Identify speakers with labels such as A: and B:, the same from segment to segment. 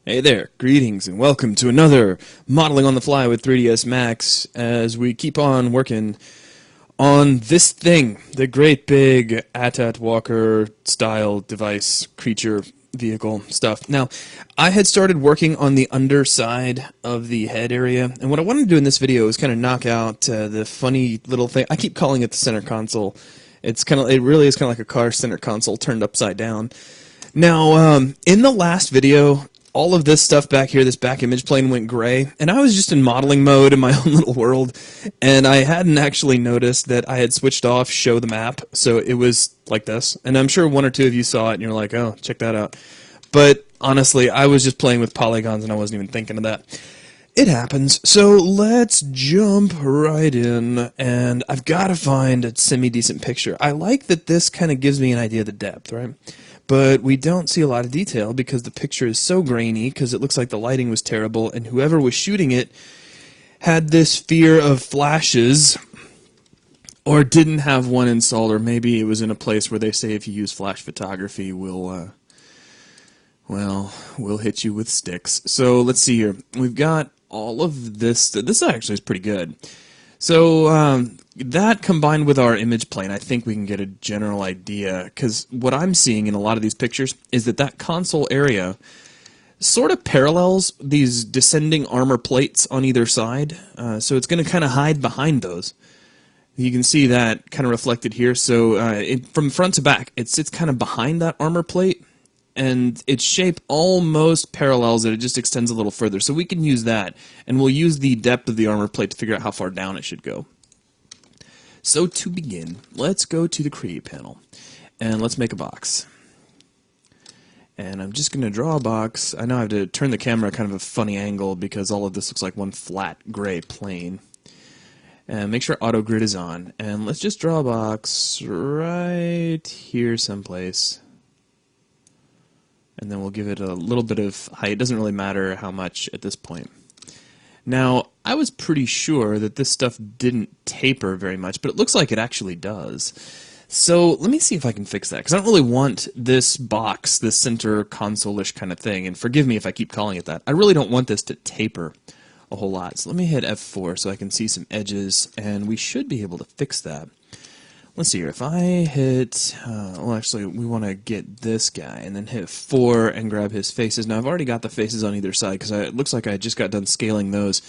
A: Hey there, greetings and welcome to another Modeling on the Fly with 3ds Max as we keep on working on this thing, the great big AT-AT Walker style device, creature, vehicle stuff. Now, I had started working on the underside of the head area, and what I wanted to do in this video is kind of knock out the funny little thing. I keep calling it the center console. It really is kind of like a car center console turned upside down. Now, in the last video, all of this stuff back here, this back image plane went gray, and I was just in modeling mode in my own little world, and I hadn't actually noticed that I had switched off show the map, so it was like this. And I'm sure one or two of you saw it, and you're like, oh, check that out. But honestly, I was just playing with polygons, and I wasn't even thinking of that. It happens. So let's jump right in, and I've got to find a semi-decent picture. I like that this kind of gives me an idea of the depth, right? But we don't see a lot of detail because the picture is so grainy because it looks like the lighting was terrible, and whoever was shooting it had this fear of flashes or didn't have one installed, or maybe it was in a place where they say if you use flash photography, we'll hit you with sticks. So let's see here. We've got all of this. This actually is pretty good. So that combined with our image plane, I think we can get a general idea, because what I'm seeing in a lot of these pictures is that console area sort of parallels these descending armor plates on either side, so it's going to kind of hide behind those. You can see that kind of reflected here, so from front to back, it sits kind of behind that armor plate, and its shape almost parallels it. It just extends a little further. So we can use that, and we'll use the depth of the armor plate to figure out how far down it should go. So to begin, let's go to the Create panel, and let's make a box. And I'm just going to draw a box. I know I have to turn the camera at kind of a funny angle because all of this looks like one flat gray plane. And make sure auto grid is on. And let's just draw a box right here someplace. And then we'll give it a little bit of height. It doesn't really matter how much at this point. Now, I was pretty sure that this stuff didn't taper very much, but it looks like it actually does. So let me see if I can fix that, because I don't really want this box, this center console-ish kind of thing, and forgive me if I keep calling it that. I really don't want this to taper a whole lot. So let me hit F4 so I can see some edges, and we should be able to fix that. Let's see here, if I hit, well actually we want to get this guy and then hit 4 and grab his faces. Now I've already got the faces on either side because it looks like I just got done scaling those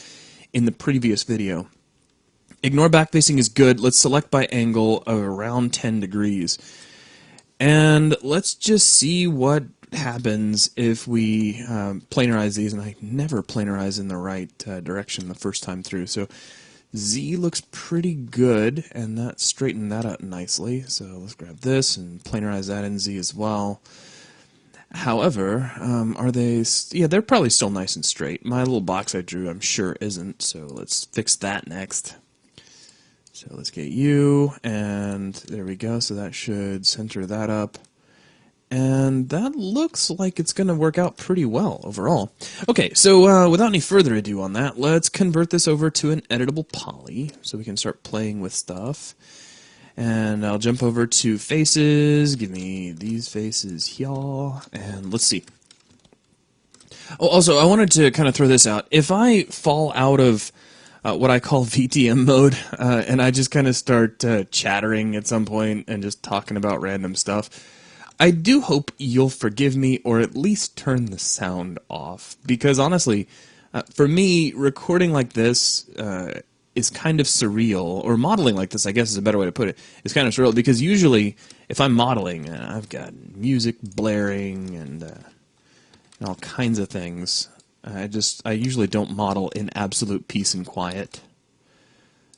A: in the previous video. Ignore back facing is good. Let's select by angle of around 10 degrees. And let's just see what happens if we planarize these, and I never planarize in the right direction the first time through. So Z looks pretty good, and that straightened that out nicely. So let's grab this and planarize that in Z as well. However, are they... Yeah, they're probably still nice and straight. My little box I drew, I'm sure, isn't. So let's fix that next. So let's get you, and there we go. So that should center that up. And that looks like it's going to work out pretty well overall. Okay, so without any further ado on that, let's convert this over to an editable poly so we can start playing with stuff. And I'll jump over to faces, give me these faces here, and let's see. Oh, also, I wanted to kind of throw this out. If I fall out of what I call VTM mode, and I just kind of start chattering at some point and just talking about random stuff, I do hope you'll forgive me or at least turn the sound off. Because honestly, for me, recording like this is kind of surreal, or modeling like this, I guess is a better way to put it, is kind of surreal, because usually if I'm modeling, I've got music blaring and all kinds of things. I usually don't model in absolute peace and quiet.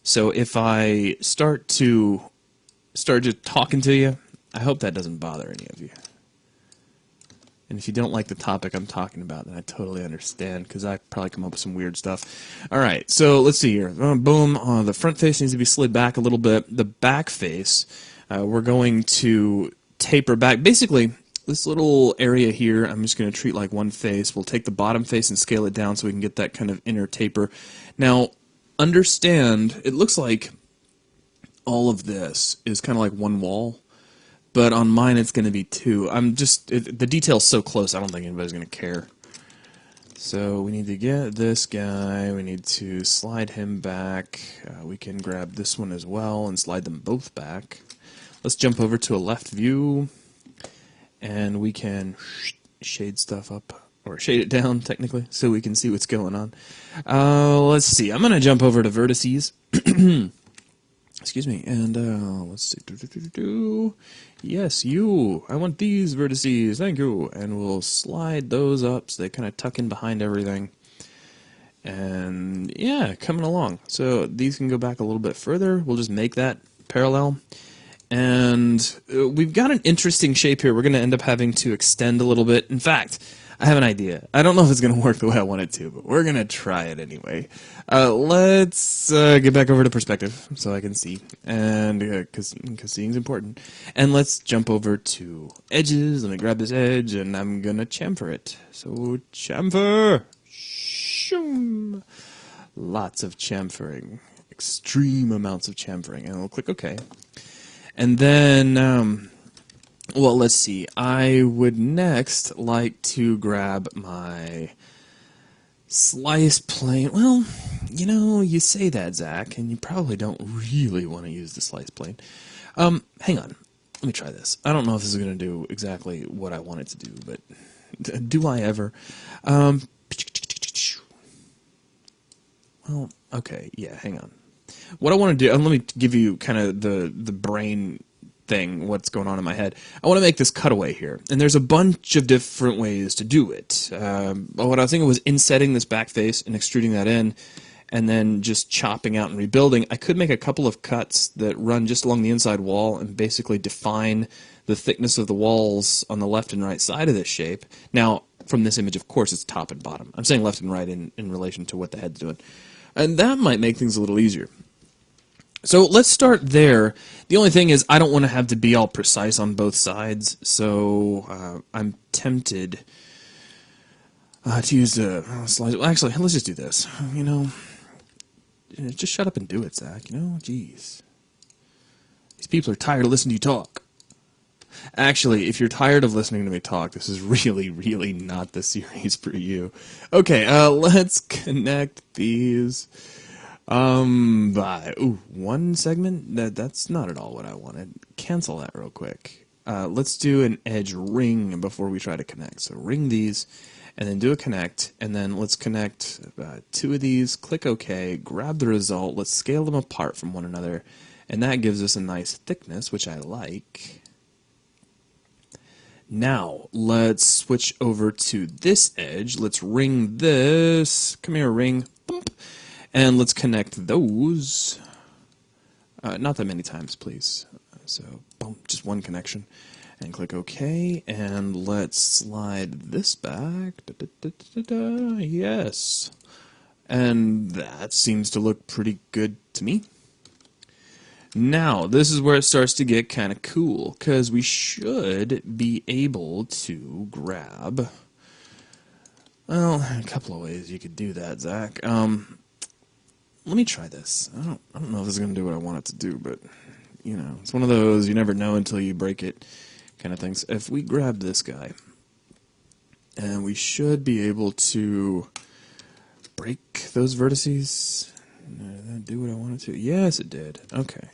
A: So if I start just talking to you, I hope that doesn't bother any of you. And if you don't like the topic I'm talking about, then I totally understand, because I probably come up with some weird stuff. Alright, so let's see here. Boom, the front face needs to be slid back a little bit. The back face, we're going to taper back. Basically, this little area here, I'm just going to treat like one face. We'll take the bottom face and scale it down so we can get that kind of inner taper. Now, understand, it looks like all of this is kind of like one wall. But on mine, it's going to be 2. The detail's so close, I don't think anybody's going to care. So we need to get this guy, we need to slide him back, we can grab this one as well and slide them both back. Let's jump over to a left view, and we can shade stuff up, or shade it down technically, so we can see what's going on. Let's see, I'm going to jump over to vertices. Excuse me, and let's see. Yes, you. I want these vertices. Thank you. And we'll slide those up so they kind of tuck in behind everything. And yeah, coming along. So these can go back a little bit further. We'll just make that parallel. And we've got an interesting shape here. We're going to end up having to extend a little bit. In fact, I have an idea. I don't know if it's going to work the way I want it to, but we're going to try it anyway. Let's get back over to perspective so I can see, and because seeing is important. And let's jump over to edges. Let me grab this edge, and I'm going to chamfer it. So chamfer! Shoom. Lots of chamfering. Extreme amounts of chamfering. And we'll click OK. And then... well, let's see. I would next like to grab my slice plane. Well, you know, you say that, Zach, and you probably don't really want to use the slice plane. Hang on. Let me try this. I don't know if this is going to do exactly what I want it to do, but do I ever? Well, okay, yeah, hang on. What I want to do, let me give you kind of the brain thing, what's going on in my head. I want to make this cutaway here, and there's a bunch of different ways to do it. What I was thinking was insetting this back face and extruding that in, and then just chopping out and rebuilding. I could make a couple of cuts that run just along the inside wall and basically define the thickness of the walls on the left and right side of this shape. Now, from this image, of course, it's top and bottom. I'm saying left and right in relation to what the head's doing. And that might make things a little easier. So let's start there. The only thing is I don't want to have to be all precise on both sides, so I'm tempted to use the slides. Well, actually, let's just do this. You know, just shut up and do it, Zach. You know, jeez. These people are tired of listening to you talk. Actually, if you're tired of listening to me talk, this is really, really not the series for you. Okay, let's connect these. By one segment? That's not at all what I wanted. Cancel that real quick. Let's do an edge ring before we try to connect. So ring these, and then do a connect, and then let's connect two of these, click OK, grab the result, let's scale them apart from one another, and that gives us a nice thickness, which I like. Now, let's switch over to this edge. Let's ring this. Come here, ring. Bump. And let's connect those. Not that many times, please. So, boom, just one connection. And click OK. And let's slide this back. Yes. And that seems to look pretty good to me. Now, this is where it starts to get kind of cool, because we should be able to grab... Well, a couple of ways you could do that, Zach. Let me try this. I don't know if this is going to do what I want it to do, but, you know, it's one of those you never know until you break it kind of things. If we grab this guy, and we should be able to break those vertices. Did that do what I wanted to? Yes, it did. Okay.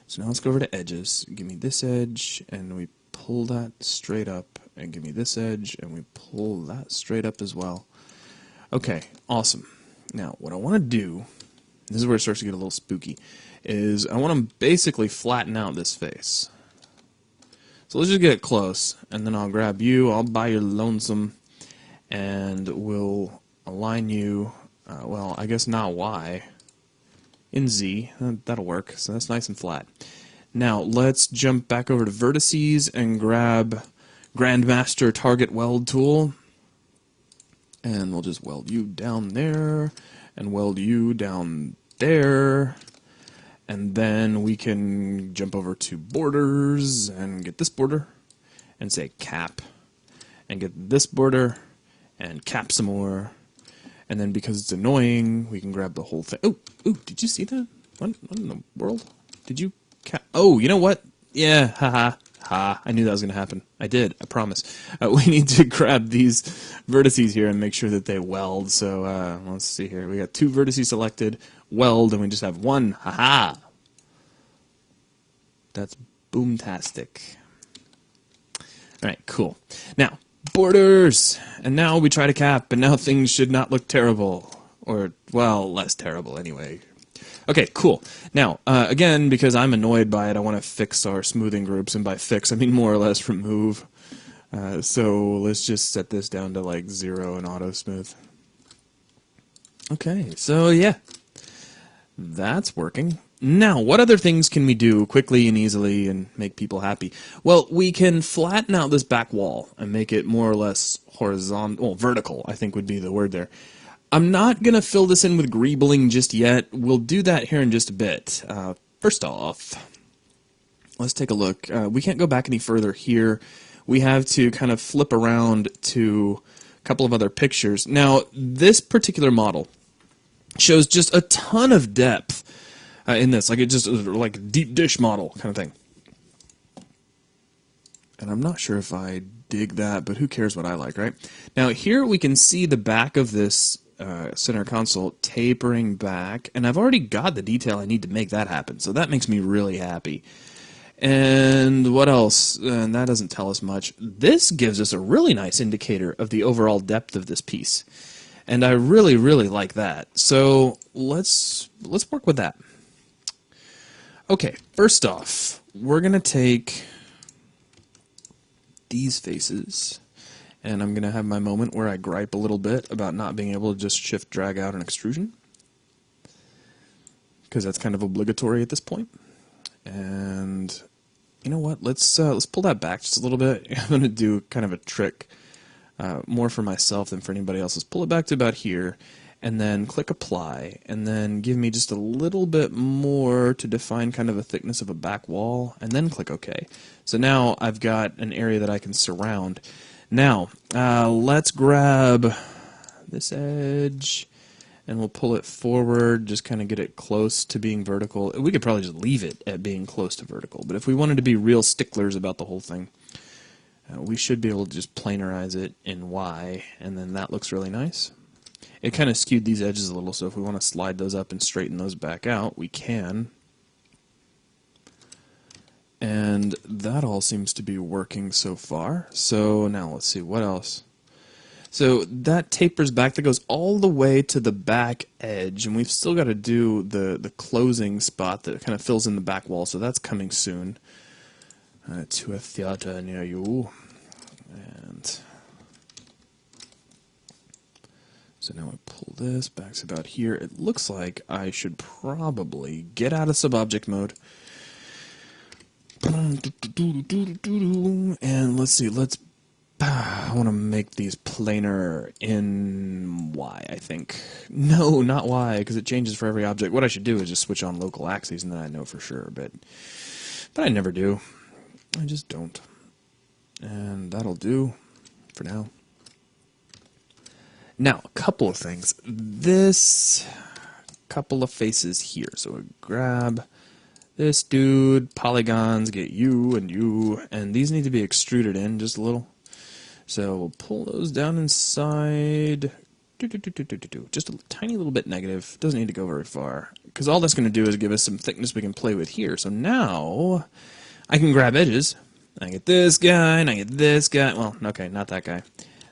A: So now let's go over to edges. Give me this edge, and we pull that straight up, and give me this edge, and we pull that straight up as well. Okay, awesome. Now, what I want to do, this is where it starts to get a little spooky, is I want to basically flatten out this face. So let's just get close, and then I'll grab you, I'll buy your lonesome, and we'll align you, well, I guess not Y, in Z. That'll work, so that's nice and flat. Now, let's jump back over to vertices and grab Grandmaster Target Weld Tool. And we'll just weld you down there, and weld you down there. And then we can jump over to borders and get this border, and say cap. And get this border, and cap some more. And then because it's annoying, we can grab the whole thing. Oh, did you see that? What in the world? Did you cap? Oh, you know what? Yeah, haha. Ha, I knew that was going to happen. I did, I promise. We need to grab these vertices here and make sure that they weld. So let's see here. We got 2 vertices selected, weld, and we just have 1. Ha-ha! That's boomtastic. Alright, cool. Now, borders! And now we try to cap, and now things should not look terrible. Or, well, less terrible anyway. Okay, cool. Now, again, because I'm annoyed by it, I want to fix our smoothing groups, and by fix, I mean more or less remove. So let's just set this down to like 0 and auto smooth. Okay, so yeah, that's working. Now, what other things can we do quickly and easily and make people happy? Well, we can flatten out this back wall and make it more or less horizontal, well, vertical, I think would be the word there. I'm not going to fill this in with greebling just yet. We'll do that here in just a bit. First off, let's take a look. We can't go back any further here. We have to kind of flip around to a couple of other pictures. Now, this particular model shows just a ton of depth in this. Like it just like a deep dish model kind of thing. And I'm not sure if I dig that, but who cares what I like, right? Now, here we can see the back of this center console tapering back, and I've already got the detail I need to make that happen, so that makes me really happy. And what else? And that doesn't tell us much. This gives us a really nice indicator of the overall depth of this piece, and I really, really like that. So let's work with that. Okay, first off, we're gonna take these faces, and I'm going to have my moment where I gripe a little bit about not being able to just shift, drag out, and extrusion, because that's kind of obligatory at this point. And you know what? Let's pull that back just a little bit. I'm going to do kind of a trick, more for myself than for anybody else. Let's pull it back to about here, and then click Apply, and then give me just a little bit more to define kind of a thickness of a back wall, and then click OK. So now I've got an area that I can surround. Now, let's grab this edge, and we'll pull it forward, just kind of get it close to being vertical. We could probably just leave it at being close to vertical, but if we wanted to be real sticklers about the whole thing, we should be able to just planarize it in Y, and then that looks really nice. It kind of skewed these edges a little, so if we want to slide those up and straighten those back out, we can. And that all seems to be working so far. So now let's see, what else? So that tapers back, that goes all the way to the back edge, and we've still got to do the closing spot that kind of fills in the back wall, so that's coming soon to a theater near you. And so now I pull this back to about here. It looks like I should probably get out of subobject mode. And let's see, I want to make these planar in Y, I think. No, not Y, because it changes for every object. What I should do is just switch on local axes, and then I know for sure, but I never do. I just don't. And that'll do for now. Now, a couple of things. This couple of faces here. So we grab this dude, polygons, get you, and these need to be extruded in just a little. So we'll pull those down inside, just a tiny little bit negative. Doesn't need to go very far, because all that's going to do is give us some thickness we can play with here. So now I can grab edges. I get this guy, and I get this guy. Well, okay, not that guy.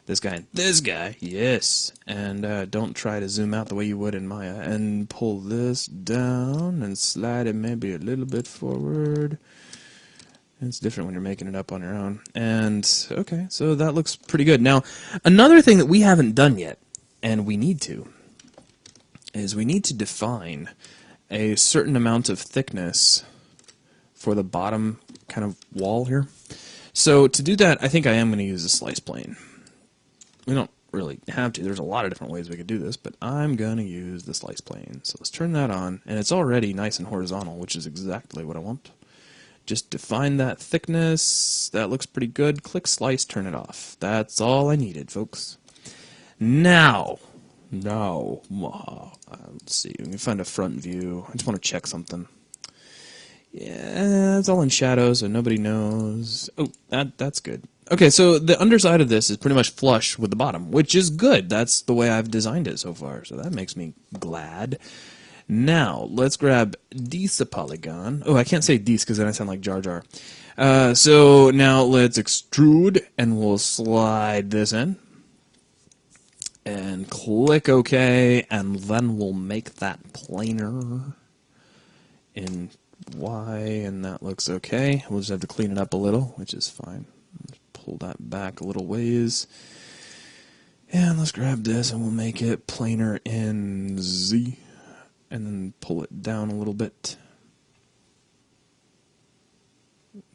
A: This guy and this guy, yes. And don't try to zoom out the way you would in Maya. And pull this down and slide it maybe a little bit forward. It's different when you're making it up on your own. And, okay, so that looks pretty good. Now, another thing that we haven't done yet, and we need to, is we need to define a certain amount of thickness for the bottom kind of wall here. So to do that, I think I am going to use a slice plane. We don't really have to. There's a lot of different ways we could do this, but I'm going to use the slice plane. So let's turn that on, and it's already nice and horizontal, which is exactly what I want. Just define that thickness. That looks pretty good. Click slice, turn it off. That's all I needed, folks. Now, let's see. We can find a front view. I just want to check something. Yeah, it's all in shadow, so nobody knows. Oh, that's good. Okay, so the underside of this is pretty much flush with the bottom, which is good. That's the way I've designed it so far, so that makes me glad. Now, let's grab this polygon. Oh, I can't say this because then I sound like Jar Jar. So now let's extrude, and we'll slide this in. And click OK, and then we'll make that planar in Y, and that looks okay. We'll just have to clean it up a little, which is fine. Just pull that back a little ways. And let's grab this, and we'll make it planar in Z. And then pull it down a little bit.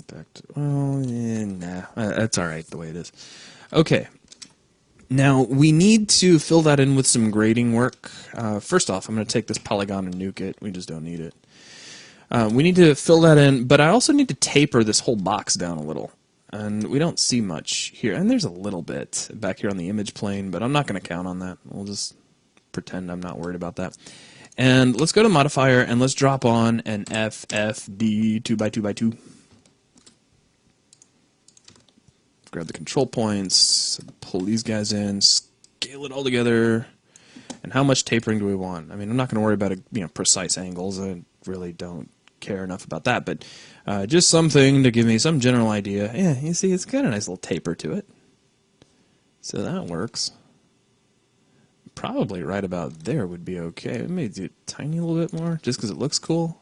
A: Back to, well, yeah, nah, that's alright the way it is. Okay. Now, we need to fill that in with some grading work. First off, I'm going to take this polygon and nuke it. We just don't need it. We need to fill that in, but I also need to taper this whole box down a little. And we don't see much here. And there's a little bit back here on the image plane, but I'm not going to count on that. We'll just pretend I'm not worried about that. And let's go to modifier, and let's drop on an FFD 2x2x2. Grab the control points, pull these guys in, scale it all together. And how much tapering do we want? I mean, I'm not going to worry about precise angles. I really don't care enough about that, but just something to give me some general idea. Yeah, you see, it's got a nice little taper to it. So that works. Probably right about there would be okay. Maybe do it tiny little bit more, just because it looks cool.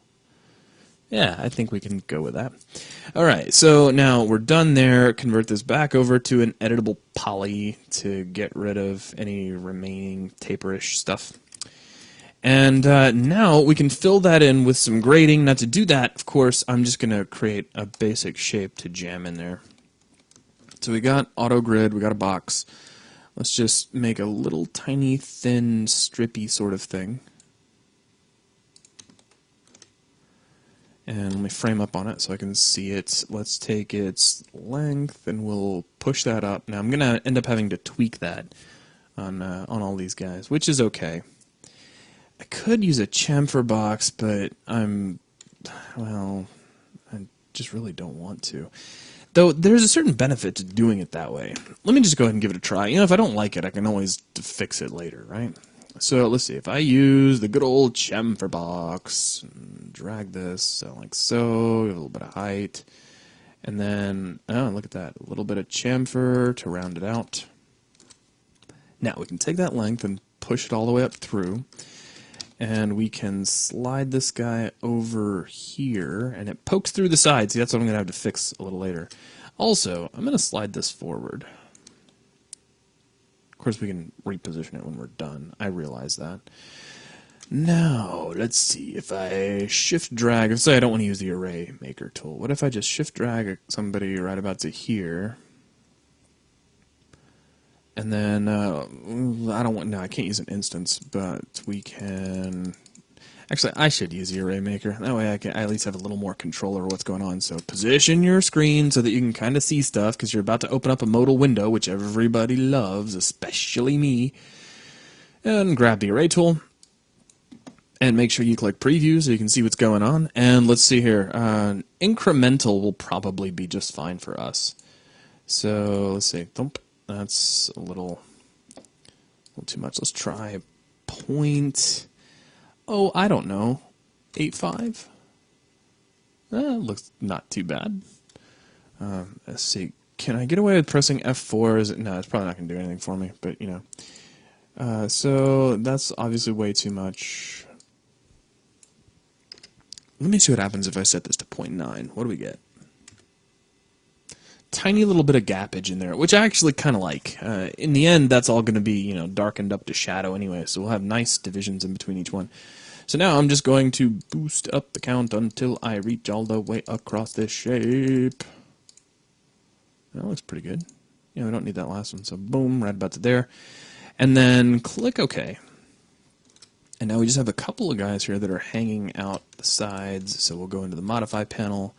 A: Yeah, I think we can go with that. All right, so now we're done there. Convert this back over to an editable poly to get rid of any remaining taperish stuff. And now we can fill that in with some grading. Now to do that, of course, I'm just going to create a basic shape to jam in there. So we got auto grid, we got a box. Let's just make a little tiny, thin, strippy sort of thing. And let me frame up on it so I can see it. Let's take its length and we'll push that up. Now I'm going to end up having to tweak that on all these guys, which is okay. I could use a chamfer box, but I just really don't want to. Though there's a certain benefit to doing it that way. Let me just go ahead and give it a try. If I don't like it, I can always fix it later, right? So let's see. If I use the good old chamfer box, and drag this like so, a little bit of height, and then, oh, look at that, a little bit of chamfer to round it out. Now we can take that length and push it all the way up through. And we can slide this guy over here, and it pokes through the side. See, that's what I'm going to have to fix a little later. Also, I'm going to slide this forward. Of course, we can reposition it when we're done. I realize that. Now, let's see. If I shift drag, let's say I don't want to use the array maker tool. What if I just shift drag somebody right about to here? And then, I can't use an instance, but we can, actually, I should use the array maker. That way I at least have a little more control over what's going on. So position your screen so that you can kind of see stuff, because you're about to open up a modal window, which everybody loves, especially me. And grab the array tool, and make sure you click preview so you can see what's going on. And let's see here, incremental will probably be just fine for us. So let's see, thump. That's a little too much. Let's try point. Oh, I don't know. 8.5. Looks not too bad. Let's see. Can I get away with pressing F4? Is it? No, it's probably not going to do anything for me. But so that's obviously way too much. Let me see what happens if I set this to 0.9. What do we get? Tiny little bit of gappage in there, which I actually kind of like. In the end, that's all going to be, darkened up to shadow anyway, so we'll have nice divisions in between each one. So now I'm just going to boost up the count until I reach all the way across this shape. That looks pretty good. We don't need that last one, so boom, right about to there. And then click OK. And now we just have a couple of guys here that are hanging out the sides, so we'll go into the Modify panel.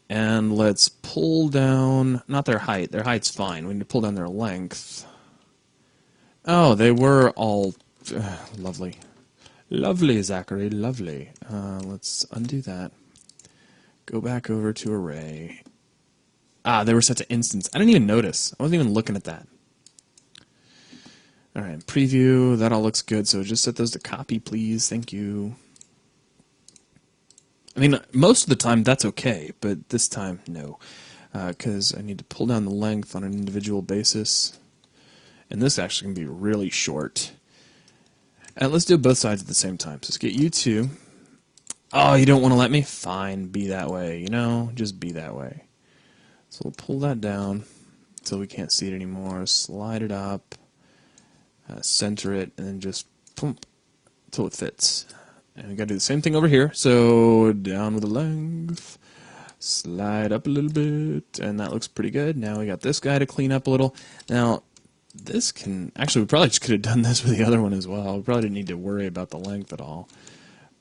A: And let's pull down, not their height. Their height's fine. We need to pull down their length. Oh, they were all lovely. Lovely, Zachary, lovely. Let's undo that. Go back over to array. Ah, they were set to instance. I didn't even notice. I wasn't even looking at that. All right, preview. That all looks good. So just set those to copy, please. Thank you. I mean, most of the time that's okay, but this time, no. Because I need to pull down the length on an individual basis. And this actually can be really short. Let's do both sides at the same time. So let's get you two. Oh, you don't want to let me? Fine, be that way. You know, just be that way. So we'll pull that down until we can't see it anymore. Slide it up. Center it, and then just pump until it fits. And we got to do the same thing over here. So down with the length. Slide up a little bit. And that looks pretty good. Now we got this guy to clean up a little. Now, this can... Actually, we probably just could have done this with the other one as well. We probably didn't need to worry about the length at all.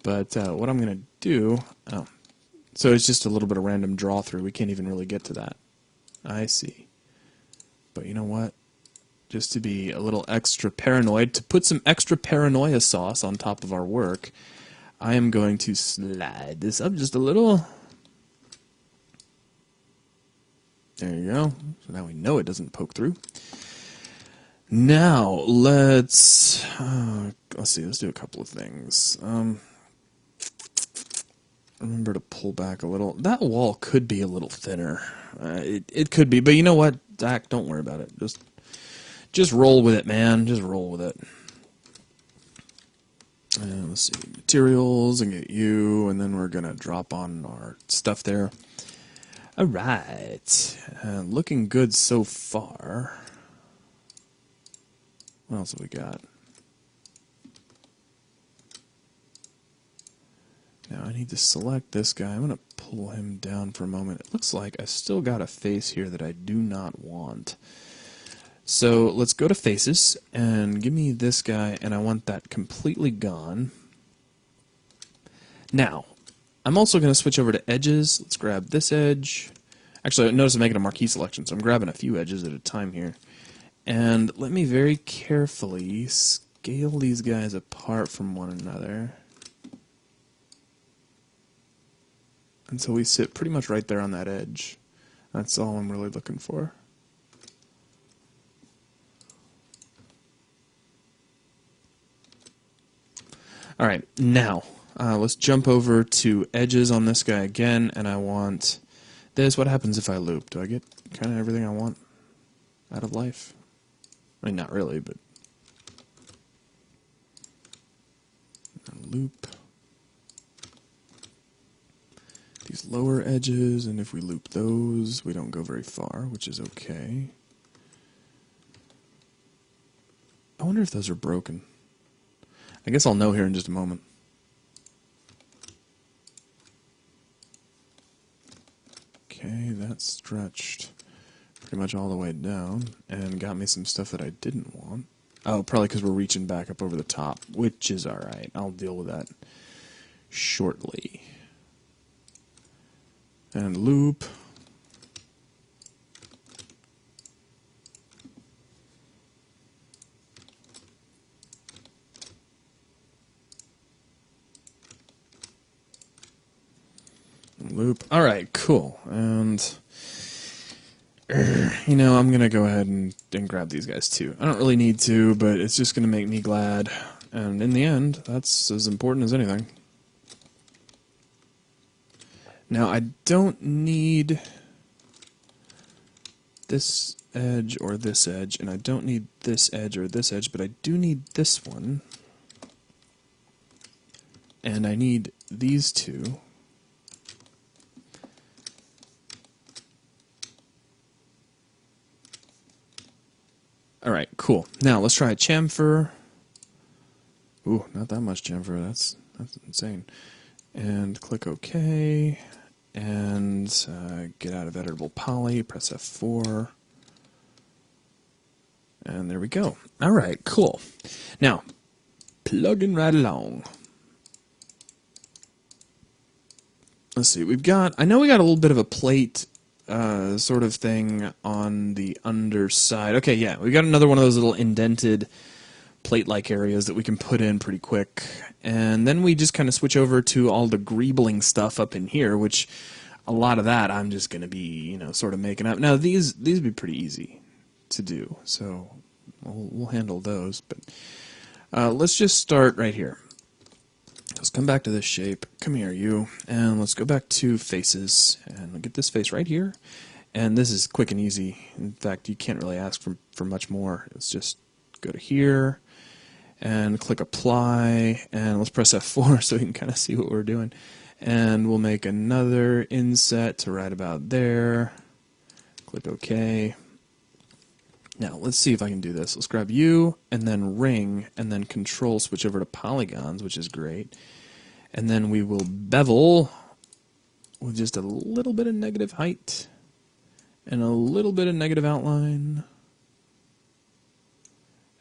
A: But what I'm going to do... Oh, so it's just a little bit of random draw through. We can't even really get to that. I see. But you know what? Just to be a little extra paranoid, to put some extra paranoia sauce on top of our work, I am going to slide this up just a little. There you go. So now we know it doesn't poke through. Now, let's see, let's do a couple of things. Remember to pull back a little. That wall could be a little thinner. It could be, but you know what, Zach, don't worry about it. Just roll with it, man. Just roll with it. Let's see, materials, and get you, and then we're going to drop on our stuff there. All right. Looking good so far. What else have we got? Now I need to select this guy. I'm going to pull him down for a moment. It looks like I still got a face here that I do not want. So let's go to faces and give me this guy, and I want that completely gone. Now, I'm also going to switch over to edges. Let's grab this edge. Actually, notice I'm making a marquee selection, so I'm grabbing a few edges at a time here. And let me very carefully scale these guys apart from one another until we sit pretty much right there on that edge. That's all I'm really looking for. All right, now let's jump over to edges on this guy again, and I want this. What happens if I loop? Do I get kind of everything I want out of life? I mean, not really, but loop these lower edges, and if we loop those, we don't go very far, which is okay. I wonder if those are broken. I guess I'll know here in just a moment. Okay, that's stretched pretty much all the way down and got me some stuff that I didn't want. Oh, probably because we're reaching back up over the top, which is alright. I'll deal with that shortly. And loop. Loop. All right, cool. And you know, I'm gonna go ahead and grab these guys too. I don't really need to, but it's just gonna make me glad. And in the end, that's as important as anything. Now, I don't need this edge or this edge, and I don't need this edge or this edge, but I do need this one. And I need these two. Alright, cool. Now, let's try a chamfer. Ooh, not that much chamfer. That's insane. And click OK. And get out of editable poly. Press F4. And there we go. Alright, cool. Now, plugging right along. Let's see. I know we got a little bit of a plate sort of thing on the underside. Okay, yeah, we got another one of those little indented plate-like areas that we can put in pretty quick. And then we just kind of switch over to all the greebling stuff up in here, which a lot of that I'm just going to be, sort of making up. Now these would be pretty easy to do, so we'll handle those. But let's just start right here. Let's come back to this shape. Come here, you, and let's go back to faces, and we'll get this face right here. And this is quick and easy. In fact, you can't really ask for much more. Let's just go to here and click apply, and let's press F4 so we can kind of see what we're doing. And we'll make another inset to right about there. Click OK. Now let's see if I can do this. Let's grab you and then ring and then control switch over to polygons, which is great. And then we will bevel with just a little bit of negative height and a little bit of negative outline.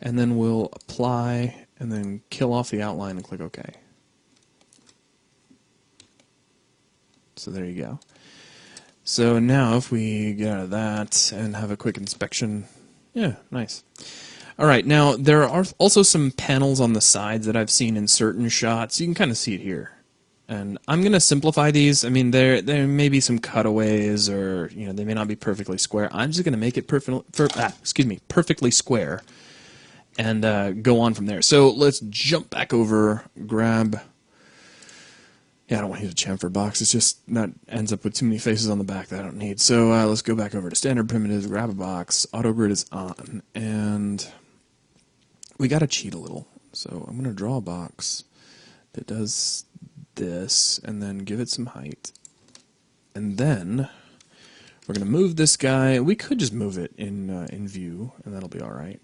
A: And then we'll apply and then kill off the outline and click OK. So there you go. So now if we get out of that and have a quick inspection, yeah, nice. All right, now there are also some panels on the sides that I've seen in certain shots. You can kind of see it here. And I'm going to simplify these. I mean, there may be some cutaways, or they may not be perfectly square. I'm just going to make it perfectly square, and go on from there. So let's jump back over, grab. Yeah, I don't want to use a chamfer box. It's just that ends up with too many faces on the back that I don't need. So let's go back over to standard primitives, grab a box. Auto grid is on, and we got to cheat a little. So I'm going to draw a box that does this, and then give it some height. And then we're going to move this guy. We could just move it in view, and that'll be all right.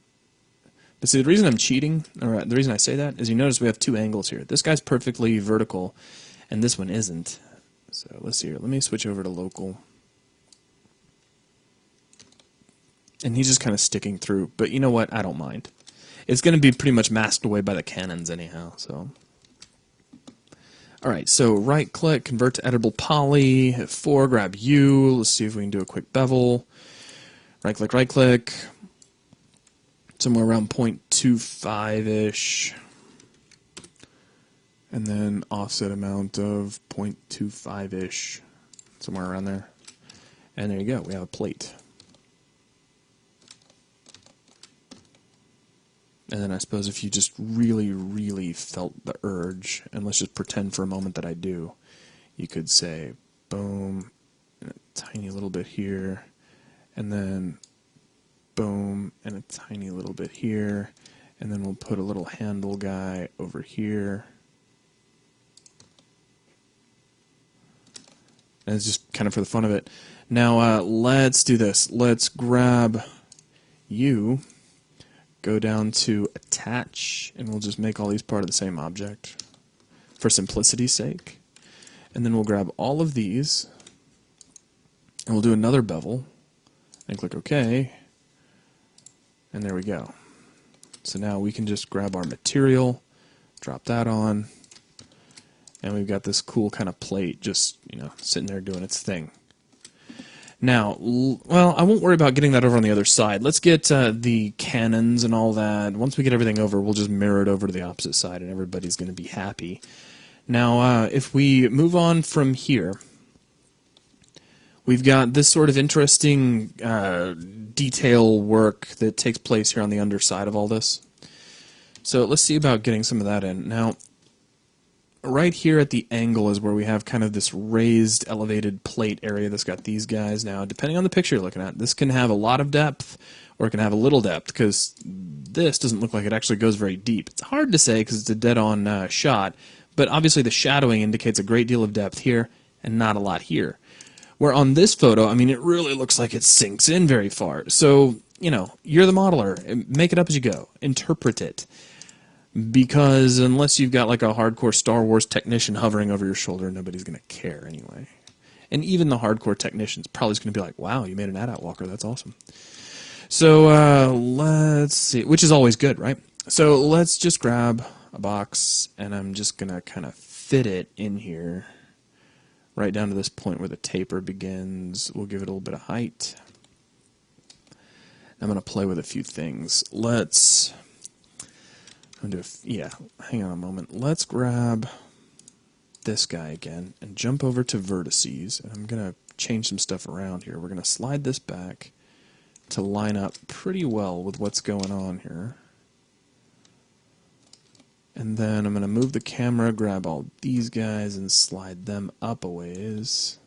A: But see, the reason I'm cheating, or the reason I say that, is you notice we have two angles here. This guy's perfectly vertical, and this one isn't. So let's see here. Let me switch over to local. And he's just kind of sticking through. But you know what? I don't mind. It's going to be pretty much masked away by the cannons anyhow. So, all right. So right click, convert to editable poly. Hit 4, grab U. Let's see if we can do a quick bevel. Right click, right click. Somewhere around 0.25-ish. And then offset amount of 0.25-ish, somewhere around there. And there you go, we have a plate. And then I suppose if you just really, really felt the urge, and let's just pretend for a moment that I do, you could say, boom, and a tiny little bit here, and then boom, and a tiny little bit here, and then we'll put a little handle guy over here. And it's just kind of for the fun of it. Now let's do this. Let's grab you, go down to attach, and we'll just make all these part of the same object for simplicity's sake. And then we'll grab all of these, and we'll do another bevel, and click OK. And there we go. So now we can just grab our material, drop that on, and we've got this cool kind of plate just, sitting there doing its thing. Now, well, I won't worry about getting that over on the other side. Let's get the cannons and all that. Once we get everything over, we'll just mirror it over to the opposite side, and everybody's going to be happy. Now, if we move on from here, we've got this sort of interesting detail work that takes place here on the underside of all this. So let's see about getting some of that in. Now, right here at the angle is where we have kind of this raised, elevated plate area that's got these guys. Now, depending on the picture you're looking at, this can have a lot of depth or it can have a little depth, because this doesn't look like it actually goes very deep. It's hard to say because it's a dead-on shot, but obviously the shadowing indicates a great deal of depth here and not a lot here. Where on this photo, I mean, it really looks like it sinks in very far. So, you're the modeler. Make it up as you go. Interpret it. Because unless you've got like a hardcore Star Wars technician hovering over your shoulder, nobody's going to care anyway. And even the hardcore technician's probably going to be like, wow, you made an AT-AT walker, that's awesome. So let's see, which is always good, right? So let's just grab a box, and I'm just going to kind of fit it in here, right down to this point where the taper begins. We'll give it a little bit of height. I'm going to play with a few things. Hang on a moment. Let's grab this guy again and jump over to vertices, and I'm going to change some stuff around here. We're going to slide this back to line up pretty well with what's going on here. And then I'm going to move the camera, grab all these guys, and slide them up a ways.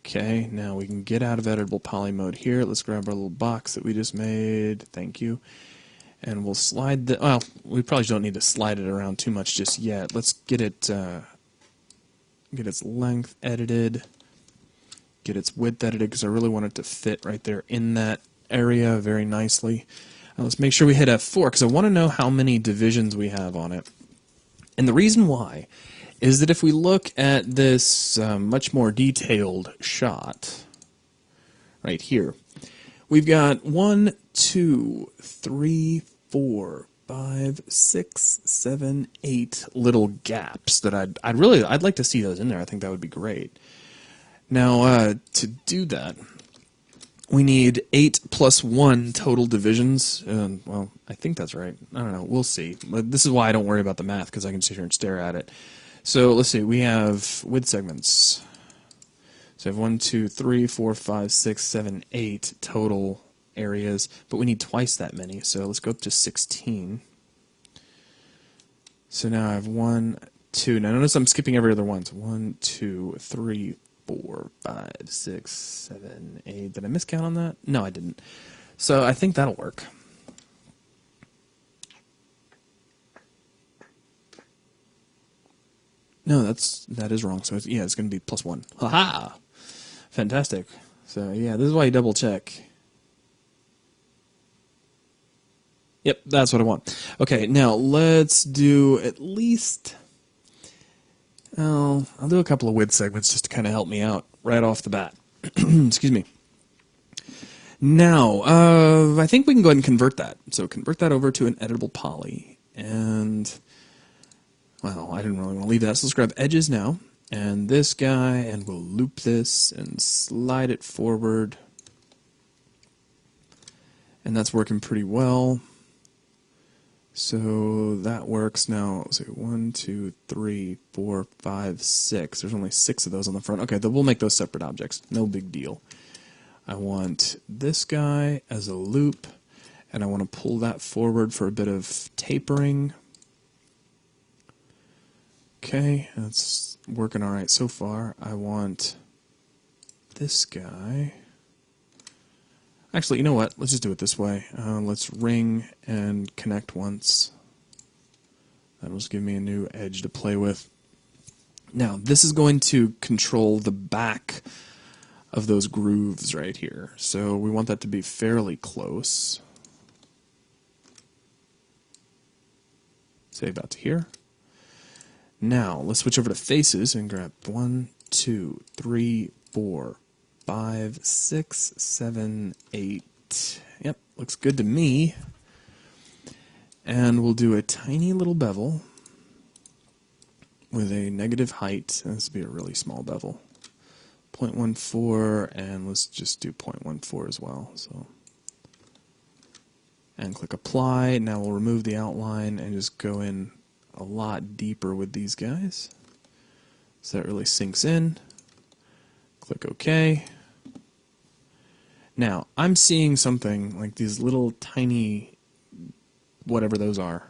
A: Okay, now we can get out of editable poly mode here. Let's grab our little box that we just made. Thank you. And we'll slide the... Well, we probably don't need to slide it around too much just yet. Let's get it... get its length edited. Get its width edited, because I really want it to fit right there in that area very nicely. Let's make sure we hit F4, because I want to know how many divisions we have on it. And the reason why is that if we look at this much more detailed shot right here, we've got 1, 2, 3, 4, 5, 6, 7, 8 little gaps that I'd like to see those in there. I think that would be great. Now, to do that, we need 8 plus 1 total divisions. Well, I think that's right. I don't know. We'll see. But this is why I don't worry about the math, because I can sit here and stare at it. So let's see. We have width segments. So I have 1, 2, 3, 4, 5, 6, 7, 8 total areas, but we need twice that many. So let's go up to 16. So now I have 1, 2. Now notice I'm skipping every other one. So 1, 2, 3, 4, 5, 6, 7, 8. Did I miscount on that? No, I didn't. So I think that'll work. No, that is wrong. So it's going to be plus 1. Haha! Fantastic. So yeah, this is why you double check. Yep, that's what I want. Okay, now let's do at least... I'll do a couple of width segments just to kind of help me out right off the bat. Excuse me. Now, I think we can go ahead and convert that. So convert that over to an editable poly. And, well, I didn't really want to leave that. So let's grab edges now. And this guy, and we'll loop this and slide it forward. And that's working pretty well. So that works now. Let's see, 1, 2, 3, 4, 5, 6. There's only 6 of those on the front. Okay, then we'll make those separate objects. No big deal. I want this guy as a loop, and I want to pull that forward for a bit of tapering. Okay, that's working all right so far. I want this guy. Actually, you know what? Let's just do it this way. Let's ring and connect once. That'll just give me a new edge to play with. Now, this is going to control the back of those grooves right here. So we want that to be fairly close. Say about to here. Now, let's switch over to faces and grab 1, 2, 3, 4, 5, 6, 7, 8. Yep, looks good to me. And we'll do a tiny little bevel with a negative height. This will be a really small bevel. 0.14, and let's just do 0.14 as well. So, and click apply. Now we'll remove the outline and just go in a lot deeper with these guys. So that really sinks in. Click OK. Now, I'm seeing something like these little tiny, whatever those are.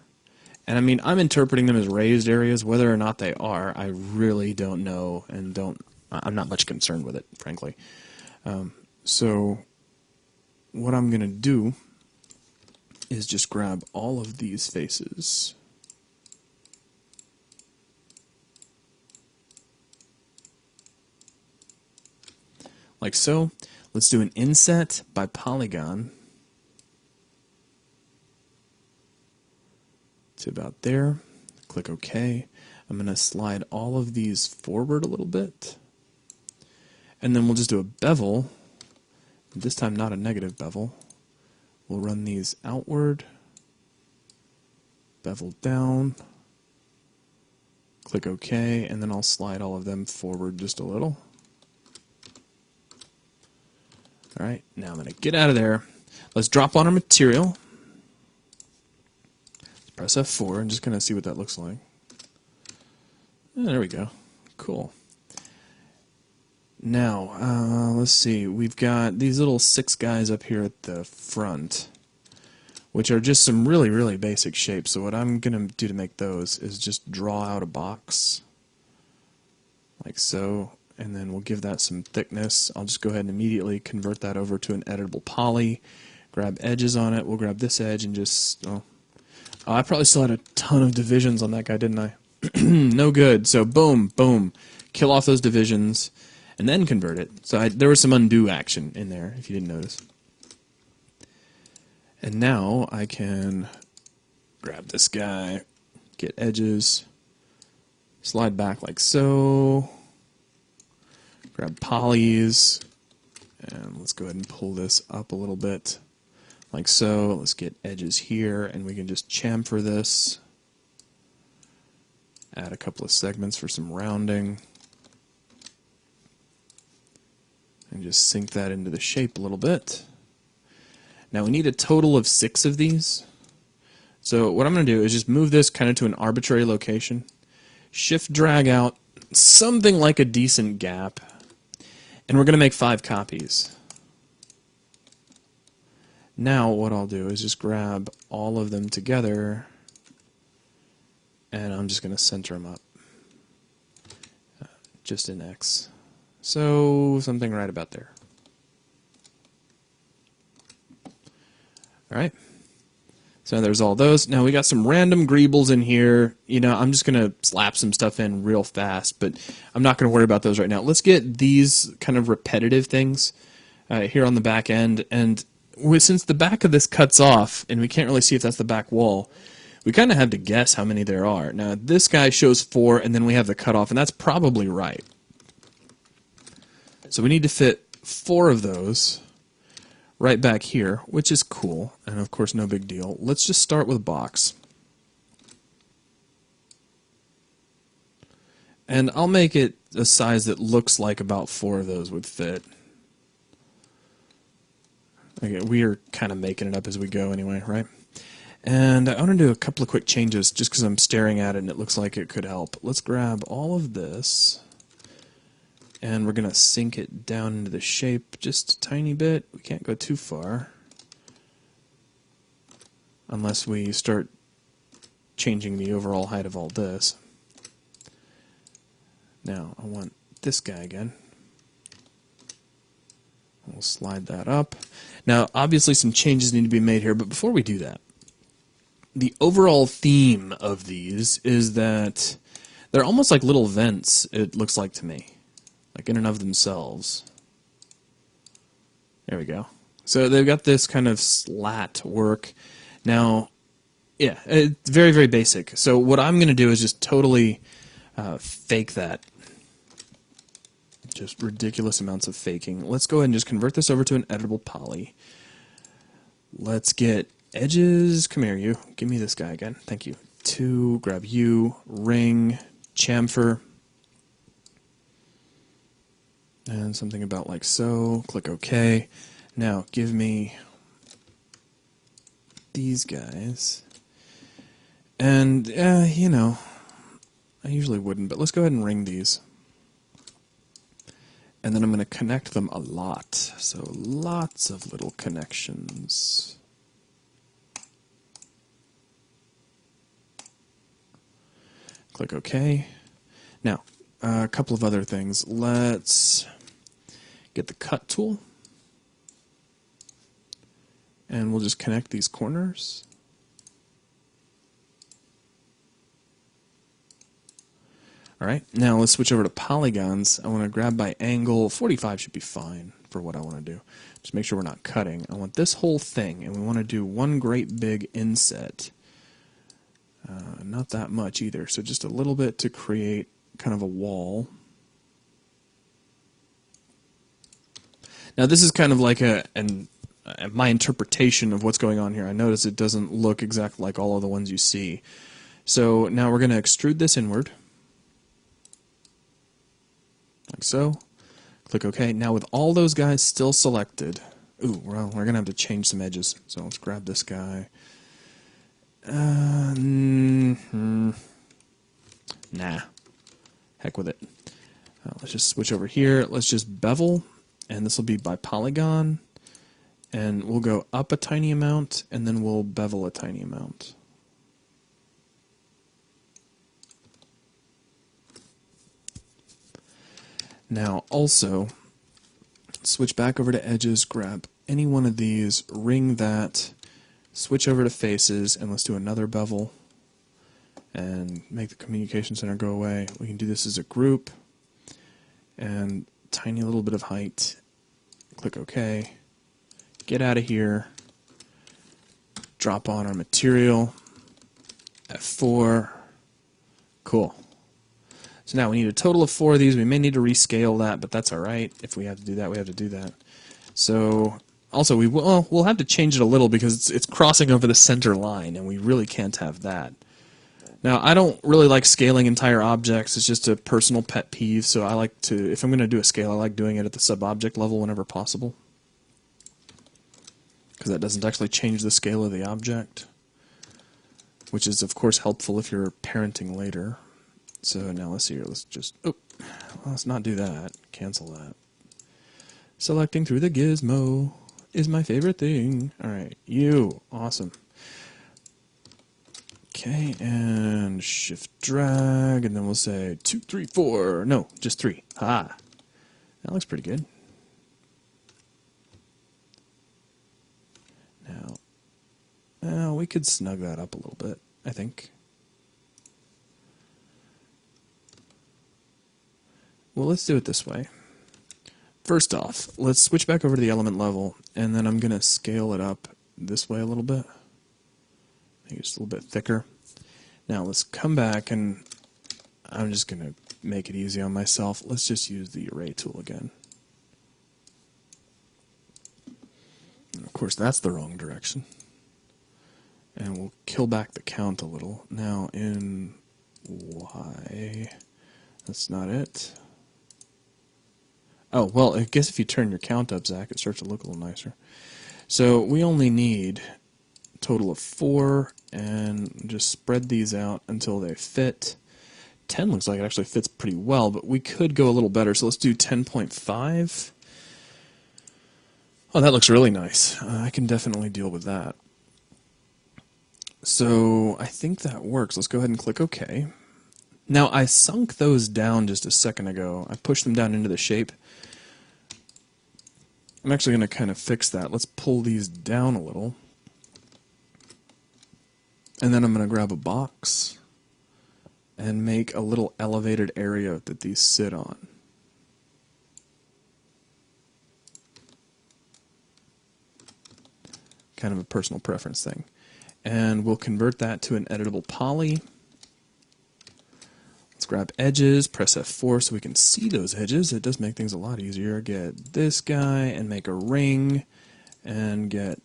A: And I mean, I'm interpreting them as raised areas. Whether or not they are, I really don't know, and I'm not much concerned with it, frankly. So what I'm going to do is just grab all of these faces. Like so. Let's do an inset by polygon to about there. Click OK. I'm going to slide all of these forward a little bit. And then we'll just do a bevel. This time not a negative bevel. We'll run these outward. Bevel down. Click OK. And then I'll slide all of them forward just a little. Alright, now I'm going to get out of there. Let's drop on our material. Let's press F4 and just kind of see what that looks like. There we go. Cool. Now, let's see. We've got these little 6 guys up here at the front, which are just some really, really basic shapes. So what I'm going to do to make those is just draw out a box, like so, and then we'll give that some thickness. I'll just go ahead and immediately convert that over to an editable poly, grab edges on it. We'll grab this edge and just, oh, I probably still had a ton of divisions on that guy, didn't I? No good. So boom, boom, kill off those divisions, and then convert it. So there was some undo action in there, if you didn't notice. And now I can grab this guy, get edges, slide back like so, grab polys, and let's go ahead and pull this up a little bit like so. Let's get edges here, and we can just chamfer this. Add a couple of segments for some rounding. And just sink that into the shape a little bit. Now we need a total of 6 of these. So what I'm going to do is just move this kind of to an arbitrary location. Shift drag out something like a decent gap. And we're going to make 5 copies. Now what I'll do is just grab all of them together, and I'm just going to center them up. Just in X. So something right about there. Alright. So there's all those. Now we got some random greebles in here. You know, I'm just going to slap some stuff in real fast, but I'm not going to worry about those right now. Let's get these kind of repetitive things here on the back end. And since the back of this cuts off, and we can't really see if that's the back wall, we kind of have to guess how many there are. Now this guy shows 4, and then we have the cutoff, and that's probably right. So we need to fit 4 of those right back here, which is cool, and of course no big deal. Let's just start with a box. And I'll make it a size that looks like about 4 of those would fit. Okay, we are kind of making it up as we go anyway, right? And I want to do a couple of quick changes just because I'm staring at it and it looks like it could help. Let's grab all of this, and we're going to sink it down into the shape just a tiny bit. We can't go too far unless we start changing the overall height of all this. Now, I want this guy again. We'll slide that up. Now, obviously some changes need to be made here, but before we do that, the overall theme of these is that they're almost like little vents, it looks like to me. Like in and of themselves. There we go. So they've got this kind of slat work. Now, yeah, it's very, very basic. So what I'm going to do is just totally fake that. Just ridiculous amounts of faking. Let's go ahead and just convert this over to an editable poly. Let's get edges. Come here, you. Give me this guy again. Thank you. 2, grab you, ring, chamfer. And something about like so. Click OK. Now give me these guys. And, you know, I usually wouldn't, but let's go ahead and ring these. And then I'm going to connect them a lot. So lots of little connections. Click OK. Now, a couple of other things. Let's get the cut tool. And we'll just connect these corners. Alright, now let's switch over to polygons. I want to grab by angle. 45 should be fine for what I want to do. Just make sure we're not cutting. I want this whole thing, and we want to do one great big inset. Not that much either, so just a little bit to create kind of a wall. Now this is kind of like my interpretation of what's going on here. I notice it doesn't look exactly like all of the ones you see. So now we're going to extrude this inward. Like so. Click OK. Now with all those guys still selected, ooh, well, we're going to have to change some edges. So let's grab this guy. Nah. heck with it. Let's just switch over here. Let's just bevel, and this will be by polygon. And we'll go up a tiny amount, and then we'll bevel a tiny amount. Now also, switch back over to edges, grab any one of these, ring that, switch over to faces, and let's do another bevel and make the communication center go away. We can do this as a group, and tiny little bit of height. Click OK. Get out of here. Drop on our material. F4. Cool. So now we need a total of 4 of these. We may need to rescale that, but that's all right. If we have to do that, we have to do that. So also we'll have to change it a little because it's crossing over the center line, and we really can't have that. Now I don't really like scaling entire objects. It's just a personal pet peeve. So I like to, if I'm going to do a scale, I like doing it at the sub-object level whenever possible, because that doesn't actually change the scale of the object, which is of course helpful if you're parenting later. So now let's see here, let's not do that, cancel that. Selecting through the gizmo is my favorite thing. Alright, you, awesome. Okay, and shift drag, and then we'll say 2, 3, 4, no, just 3. Ha! That looks pretty good. Now, we could snug that up a little bit, I think. Well, let's do it this way. First off, let's switch back over to the element level, and then I'm going to scale it up this way a little bit. Make it just a little bit thicker. Now let's come back, and I'm just going to make it easy on myself. Let's just use the array tool again. And of course, that's the wrong direction. And we'll kill back the count a little. Now in Y, that's not it. Oh, well, I guess if you turn your count up, Zach, it starts to look a little nicer. So we only need a total of 4, and just spread these out until they fit. 10 looks like it actually fits pretty well, but we could go a little better, so let's do 10.5. Oh, that looks really nice. I can definitely deal with that. So I think that works. Let's go ahead and click OK. Now, I sunk those down just a second ago. I pushed them down into the shape. I'm actually going to kind of fix that. Let's pull these down a little. And then I'm going to grab a box and make a little elevated area that these sit on. Kind of a personal preference thing. And we'll convert that to an editable poly. Let's grab edges, press F4 so we can see those edges. It does make things a lot easier. Get this guy and make a ring, and get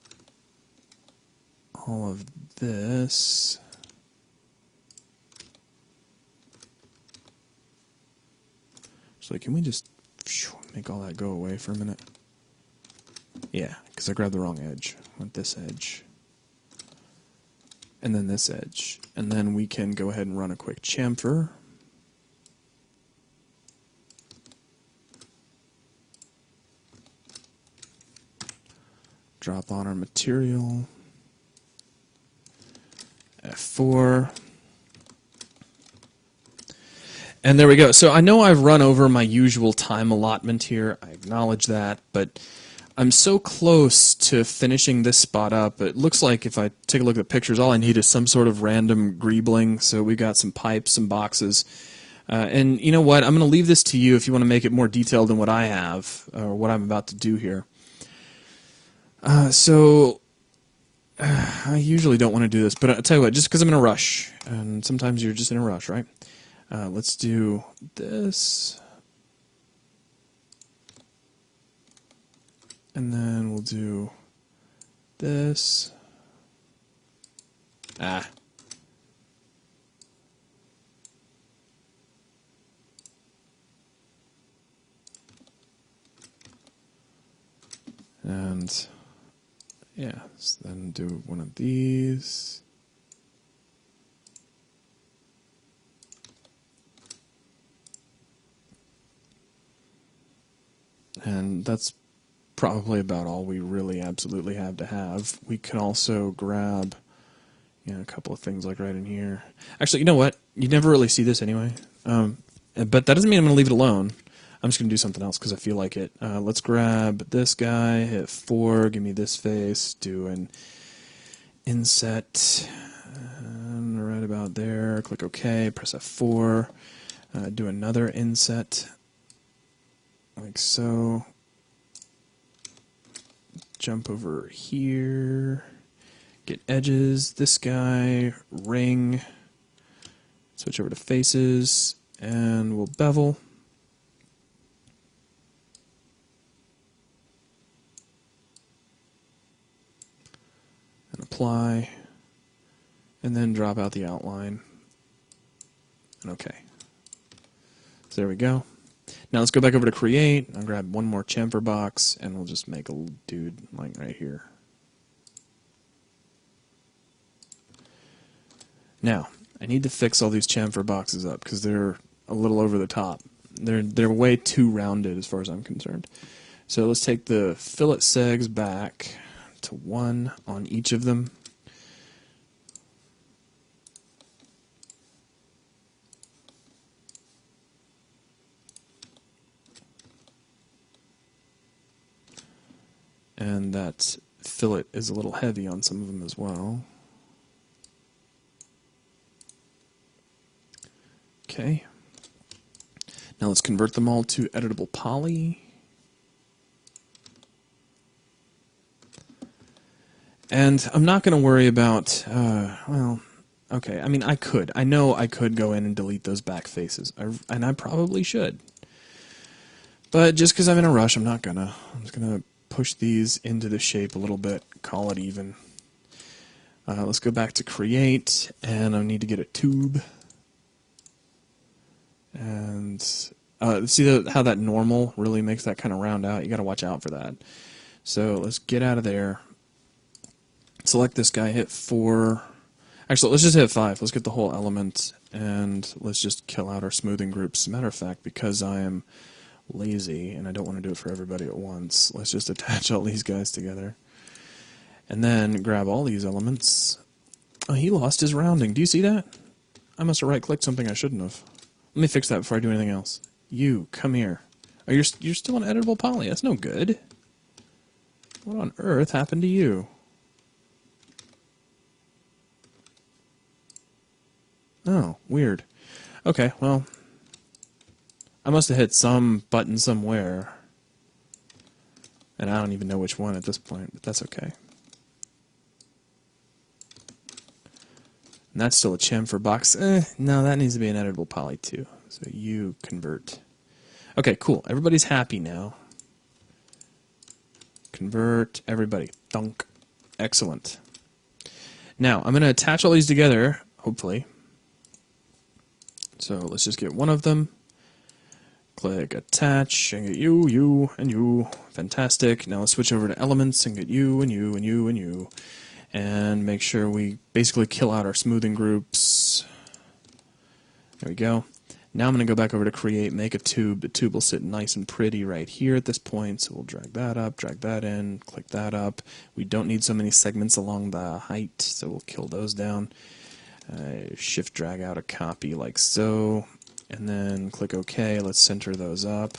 A: all of this. So can we just make all that go away for a minute? Yeah, because I grabbed the wrong edge. I want this edge. And then this edge. And then we can go ahead and run a quick chamfer. Drop on our material. F4. And there we go. So I know I've run over my usual time allotment here. I acknowledge that, but I'm so close to finishing this spot up. It looks like if I take a look at the pictures, all I need is some sort of random greebling. So we got some pipes, some boxes. And you know what? I'm going to leave this to you if you want to make it more detailed than what I have, or what I'm about to do here. I usually don't want to do this, but I'll tell you what, just because I'm in a rush, and sometimes you're just in a rush, right? Let's do this. And then we'll do this. And yeah, so then do one of these. And that's probably about all we really absolutely have to have. We can also grab a couple of things like right in here. Actually, you know what? You never really see this anyway. But that doesn't mean I'm going to leave it alone. I'm just going to do something else because I feel like it. Let's grab this guy, hit 4, give me this face, do an inset right about there, click OK, press F4, do another inset like so, jump over here, get edges, this guy, ring, switch over to faces, and we'll bevel. And apply, and then drop out the outline, and OK. So there we go. Now let's go back over to create. I'll grab one more chamfer box, and we'll just make a little dude like right here. Now, I need to fix all these chamfer boxes up because they're a little over the top. They're way too rounded as far as I'm concerned. So let's take the fillet segs back to 1 on each of them. And that fillet is a little heavy on some of them as well. Okay. Now let's convert them all to editable poly. And I'm not going to worry about, well, okay, I mean, I know I could go in and delete those back faces, and I probably should. But just because I'm in a rush, I'm not gonna. I'm just going to push these into the shape a little bit, call it even. Let's go back to create, and I need to get a tube. And see how that normal really makes that kind of round out? You got to watch out for that. So let's get out of there. Select this guy, hit 4. Actually, let's just hit 5. Let's get the whole element, and let's just kill out our smoothing groups. As a matter of fact, because I am lazy and I don't want to do it for everybody at once, let's just attach all these guys together. And then grab all these elements. Oh, he lost his rounding. Do you see that? I must have right-clicked something I shouldn't have. Let me fix that before I do anything else. You, come here. Oh, you're still on editable poly. That's no good. What on earth happened to you? Oh, weird. Okay, well, I must have hit some button somewhere, and I don't even know which one at this point, but that's okay. And that's still a chamfer box. No, that needs to be an editable poly too. So you convert. Okay, cool. Everybody's happy now. Convert everybody. Thunk. Excellent. Now, I'm going to attach all these together, hopefully. So let's just get one of them. Click attach and get you, you, and you. Fantastic. Now let's switch over to elements and get you, and you, and you, and you. And make sure we basically kill out our smoothing groups. There we go. Now I'm going to go back over to create, make a tube. The tube will sit nice and pretty right here at this point. So we'll drag that up, drag that in, click that up. We don't need so many segments along the height, so we'll kill those down. Shift drag out a copy like so, and then click OK. Let's center those up.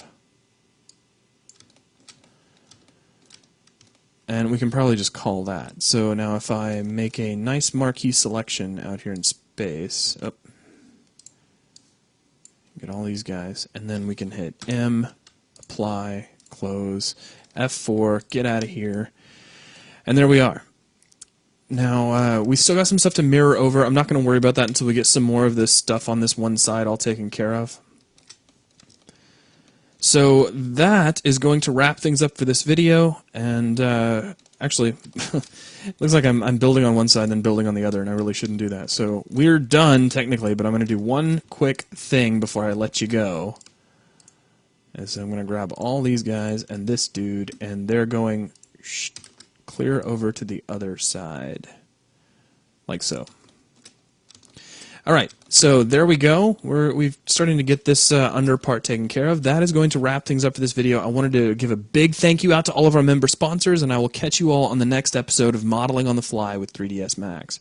A: And we can probably just call that. So now if I make a nice marquee selection out here in space, get all these guys, and then we can hit M, apply, close, F4, get out of here, and there we are. Now, we still got some stuff to mirror over. I'm not going to worry about that until we get some more of this stuff on this one side all taken care of. So that is going to wrap things up for this video, and actually, looks like I'm building on one side and then building on the other, and I really shouldn't do that. So we're done, technically, but I'm going to do one quick thing before I let you go. And so I'm going to grab all these guys and this dude, and they're going clear over to the other side, like so. All right, so there we go. We've starting to get this under part taken care of. That is going to wrap things up for this video. I wanted to give a big thank you out to all of our member sponsors, and I will catch you all on the next episode of Modeling on the Fly with 3ds Max.